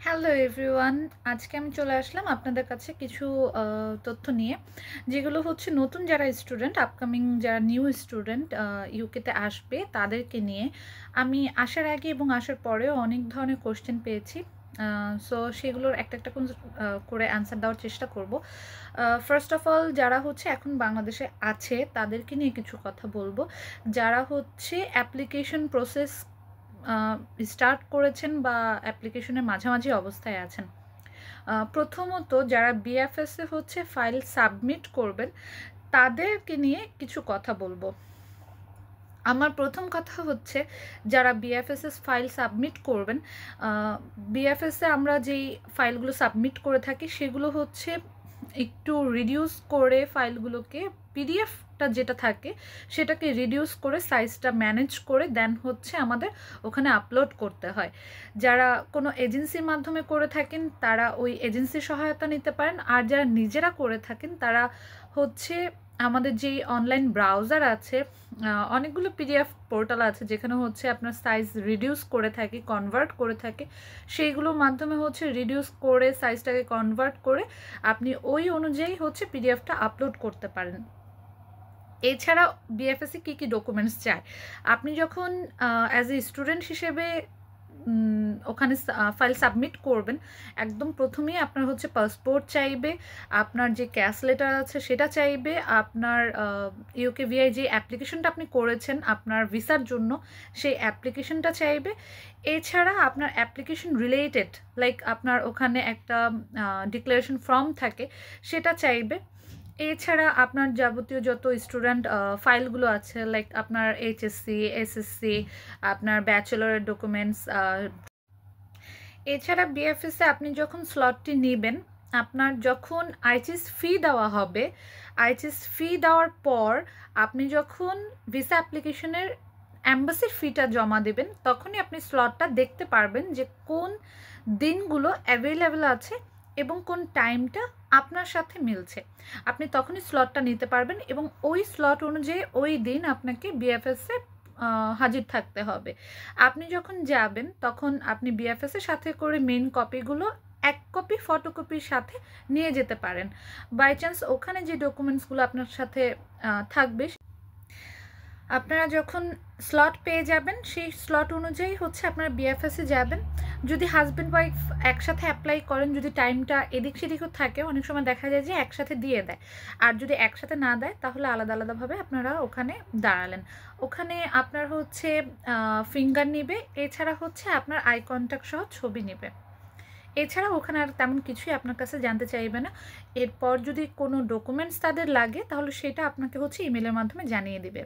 Hello everyone, আজকে আমি চলে আসলাম আপনাদের কাছে কিছু তথ্য নিয়ে, যেগুলো হচ্ছে নতুন যারা স্টুডেন্ট, আপকামিং যারা নিউ স্টুডেন্ট ইউকেতে আসবে তাদেরকে নিয়ে। আমি আসার আগে এবং আসার পরেও অনেক ধরনের কোশ্চেন পেয়েছি, সো সেগুলোর একটা একটা করে অ্যান্সার দেওয়ার চেষ্টা করব। ফার্স্ট অফ অল, যারা হচ্ছে এখন বাংলাদেশে আছে তাদেরকে নিয়ে কিছু কথা বলবো। যারা হচ্ছে অ্যাপ্লিকেশন প্রসেস স্টার্ট করেছেন বা অ্যাপ্লিকেশনের মাঝামাঝি অবস্থায় আছেন, প্রথমত যারা বিএফএসে হচ্ছে ফাইল সাবমিট করবেন তাদেরকে নিয়ে কিছু কথা বলবো। আমার প্রথম কথা হচ্ছে, যারা বিএফএসএস ফাইল সাবমিট করবেন, বিএফএসে আমরা যেই ফাইলগুলো সাবমিট করে থাকি সেগুলো হচ্ছে একটু রিডিউস করে ফাইলগুলোকে, পিডিএফটা যেটা থাকে সেটাকে রিডিউস করে সাইজটা ম্যানেজ করে দেন হচ্ছে আমাদের ওখানে আপলোড করতে হয়। যারা কোনো এজেন্সির মাধ্যমে করে থাকেন তারা ওই এজেন্সির সহায়তা নিতে পারেন, আর যারা নিজেরা করে থাকেন তারা হচ্ছে আমাদের যেই অনলাইন ব্রাউজার আছে, অনেকগুলো পিডিএফ পোর্টাল আছে যেখানে হচ্ছে আপনার সাইজ রিডিউস করে থাকে, কনভার্ট করে থাকে, সেইগুলোর মাধ্যমে হচ্ছে রিডিউস করে সাইজটাকে কনভার্ট করে আপনি ওই অনুযায়ী হচ্ছে পিডিএফটা আপলোড করতে পারেন। এছাড়া বিএফএসসি কী কী ডকুমেন্টস চায়, আপনি যখন অ্যাজ এ স্টুডেন্ট হিসেবে ওখানে ফাইল সাবমিট করবেন, একদম প্রথমেই আপনার হচ্ছে পাসপোর্ট চাইবে, আপনার যে ক্যাশ লেটার আছে সেটা চাইবে, আপনার ইউকেভিআই যে অ্যাপ্লিকেশনটা আপনি করেছেন আপনার ভিসার জন্য সেই অ্যাপ্লিকেশনটা চাইবে। এছাড়া আপনার অ্যাপ্লিকেশন রিলেটেড, লাইক আপনার ওখানে একটা ডিক্লারেশন ফর্ম থাকে সেটা চাইবে। এছাড়া আপনার যাবতীয় যত স্টুডেন্ট ফাইলগুলো আছে, লাইক আপনার এইচএসসি, এসএসসি, আপনার ব্যাচেলরের ডকুমেন্টস। এছাড়া বিএফএসে আপনি যখন স্লটটি নেবেন, আপনার যখন আইচিএস ফি দেওয়া হবে, আইচিএস ফি দেওয়ার পর আপনি যখন ভিসা অ্যাপ্লিকেশনের অ্যাম্বাসির ফিটা জমা দেবেন, তখনই আপনি স্লটটা দেখতে পারবেন যে কোন দিনগুলো অ্যাভেলেবেল আছে এবং কোন টাইমটা আপনার সাথে মিলছে। আপনি তখনই স্লটটা নিতে পারবেন এবং ওই স্লট অনুযায়ী ওই দিন আপনাকে বিএফএসে হাজির থাকতে হবে। আপনি যখন যাবেন তখন আপনি বিএফএসের সাথে করে মেইন কপিগুলো এক কপি ফটোকপির সাথে নিয়ে যেতে পারেন। বাই চান্স ওখানে যে ডকুমেন্টসগুলো আপনার সাথে থাকবে, আপনারা যখন স্লট পেয়ে যাবেন সেই স্লট অনুযায়ী হচ্ছে আপনারা বিএফএসে যাবেন। যদি হাজব্যান্ড ওয়াইফ একসাথে অ্যাপ্লাই করেন, যদি টাইমটা এদিক সেদিকও থাকে, অনেক সময় দেখা যায় যে একসাথে দিয়ে দেয়, আর যদি একসাথে না দেয় তাহলে আলাদা আলাদাভাবে আপনারা ওখানে দাঁড়ালেন। ওখানে আপনার হচ্ছে ফিঙ্গার নেবে, এছাড়া হচ্ছে আপনার আই কন্ট্যাক্ট সহ ছবি নেবে। এছাড়া ওখানে আর তেমন কিছুই আপনার কাছে জানতে চাইবে না। এরপর যদি কোনো ডকুমেন্টস তাদের লাগে তাহলে সেটা আপনাকে হচ্ছে ইমেলের মাধ্যমে জানিয়ে দিবে।